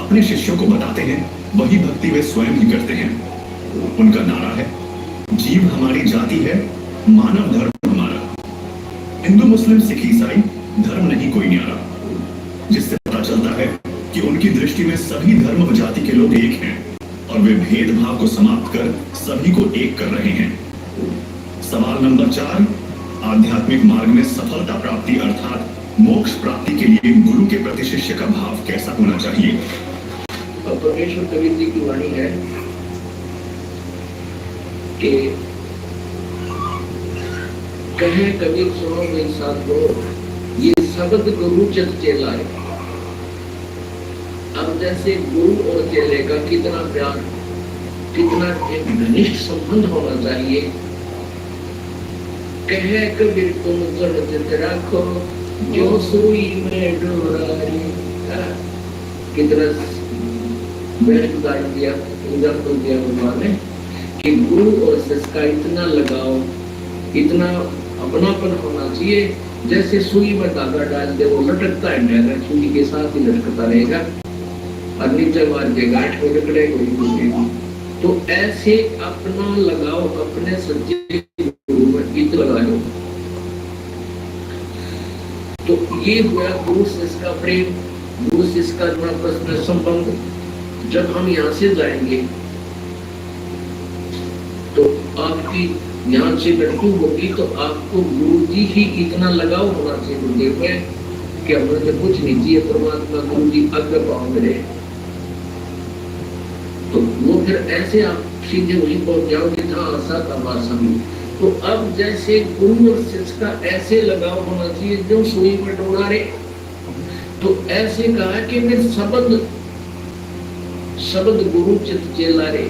अपने शिष्यों को बताते हैं वही भक्ति वे स्वयं ही करते हैं। उनका नारा है, जीव हमारी जाति है, मानव धर्म हमारा। हिंदू मुस्लिम सिख ईसाई धर्म नहीं कोई न्यारा, जिससे पता चलता है कि उनकी दृष्टि में सभी धर्म व जाति के लोग एक हैं और वे भेदभाव को समाप्त कर सभी को एक कर रहे हैं। सवाल नंबर 4, आध्यात्मिक मार्ग में सफलता प्राप्ति अर्थात मोक्ष प्राप्ति के लिए गुरु के प्रति शिष्य का भाव कैसा होना चाहिए? परमेश्वर कबीर जी की वाणी है कि कहे कबीर सुनो मेरी साधो, ये शब्द गुरु चित चेला है। अब जैसे गुरु और चेले का कितना प्यार, कितना एक घनिष्ठ संबंध होना चाहिए। कहे कबीर तुम जड़ चित रखो, जो सुई में डोरारी। कितना उदाहरण दिया, एग्जाम्पल दिया भगवान ने कि गुरु और शिष्य का इतना लगाव, इतना अपनापन होना चाहिए। जैसे सुई में धागा डाल दे वो लटकता है, डर सुई के साथ ही लटकता रहेगा और नीचे मार के गांठ को लकड़ेगा। तो ऐसे अपना लगाव अपने सच्चे गुरु में इत लगाओ। तो ये हुआ गुरु शिष्य का प्रेम, गुरु शिष्य का जो आपस में संबंध। जब हम यहाँ से जाएंगे तो आपकी यहाँ से मृत्यु होगी तो आपको गुरु जी ही इतना लगाव होना चाहिए गुरुदेव में कि हमें तो कुछ नहीं चाहिए, परमात्मा गुरु जी आगे पाओ मेरे। तो वो फिर ऐसे आप सीधे वहीं पहुंच जाओगे जहाँ आशा का वासा भी। तो अब जैसे गुरु और शिष्य का ऐसे लगाव होना चाहिए जो सुई में डोरा रे। तो ऐसे कहा कि मैं शब्द गुरु चित चेला रे।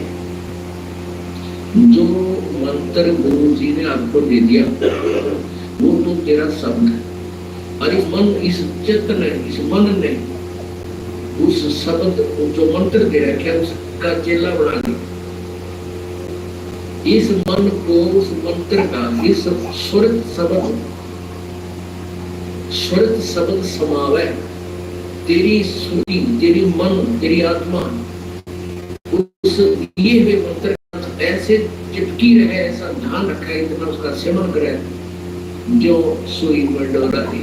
जो मंत्र गुरु जी ने आपको दे दिया वो तो तेरा शब्द है, और इस चित्त ने, इस मन ने उस शब्द जो मंत्र दे रखे उसका चेला बना दिया। इस मन को, उस मंत्र का, इस स्वरित शब्द समावे। तेरी सुई, तेरी मन, तेरी आत्मा उस दिए हुए मंत्र ऐसे चिपकी रहे, ऐसा ध्यान रखे, इतना उसका सेवन करे जो सुई में डोरा दी।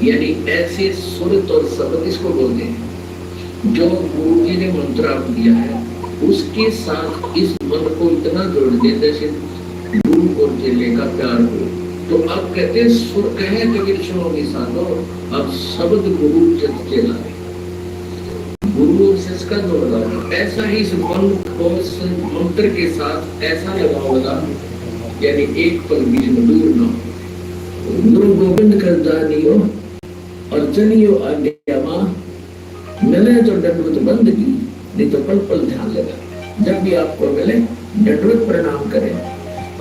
यानी ऐसे सुरत और शब्द इसको बोलते हैं। जो गुरु जी ने मंत्र आप दिया है उसके साथ इस मन को इतना जोड़ दे जैसे गुरु और चेले का प्यार हो। तो आप कहते हैं सुर कहे कबीर सुनो मेरी साधो, अब शब्द गुरु चित चेला है। गुरु और शिष्य का जो लगाव ऐसा ही इस मन को मंत्र के साथ ऐसा लगाव लगा, यानी एक पल बीच में दूर न हो। गुरु गोविंद कर जानियो और चलियो आज्ञा मां, मिले तो दंडवत बंदगी, नहीं तो पल पल ध्यान लगा। जब भी आपको मिले दंडवत प्रणाम करें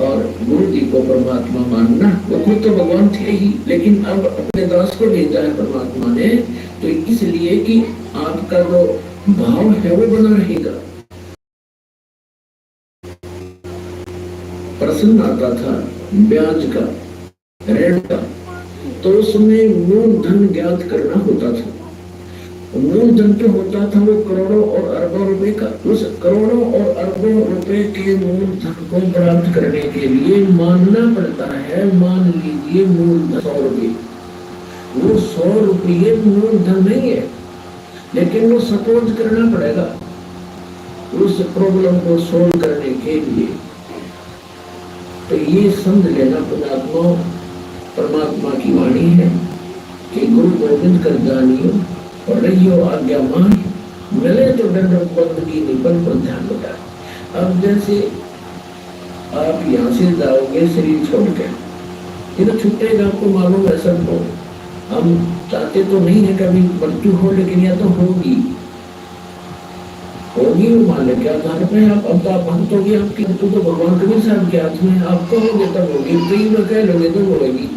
और गुरु जी को परमात्मा मानना। वो खुद तो भगवान थे ही, लेकिन अब अपने दास को भेजा है परमात्मा ने, तो इसलिए कि आपका जो भाव है वो बना रहेगा। प्रश्न आता था ब्याज का, ऋण का, तो उसमें मूलधन ज्ञात करना होता था। मूलधन जो होता था वो करोड़ों और अरबों रुपए का। उस करोड़ों और अरबों रुपए के मूलधन को प्राप्त करने के लिए मानना पड़ता है। मान लीजिए मूलधन 100 रुपये, वो 100 रुपये मूलधन नहीं है, लेकिन वो सपोज करना पड़ेगा उस प्रॉब्लम को सोल्व करने के लिए। तो ये समझ लेना परमात्मा की वाणी है कि गुरु गोविंद कर जानियो और रहियो आज्ञा मान, मिले तो दंडवत बंदगी, निपल पर ध्यान लगा। अब जैसे आप यहाँ से जाओगे शरीर छोड़ के, ये तो छूटेगा, आपको मालूम है सबको। हम चाहते तो नहीं है कभी मृत्यु हो, लेकिन यह तो होगी मान ले। क्या आधार पे आप अब आप भक्तोगे, आपकी मृत्यु तो भगवान कबीर साहब के हाथ में। आप कहोगे तब होगी, कई बार कह लोगे तो होगी।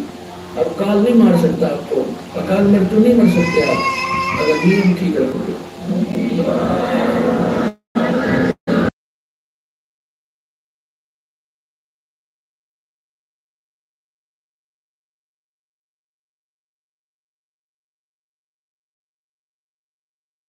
अब काल नहीं मार सकता आपको, अकाल मृत्यु नहीं मर सकते आप अगर नियम ठीक रखोगे।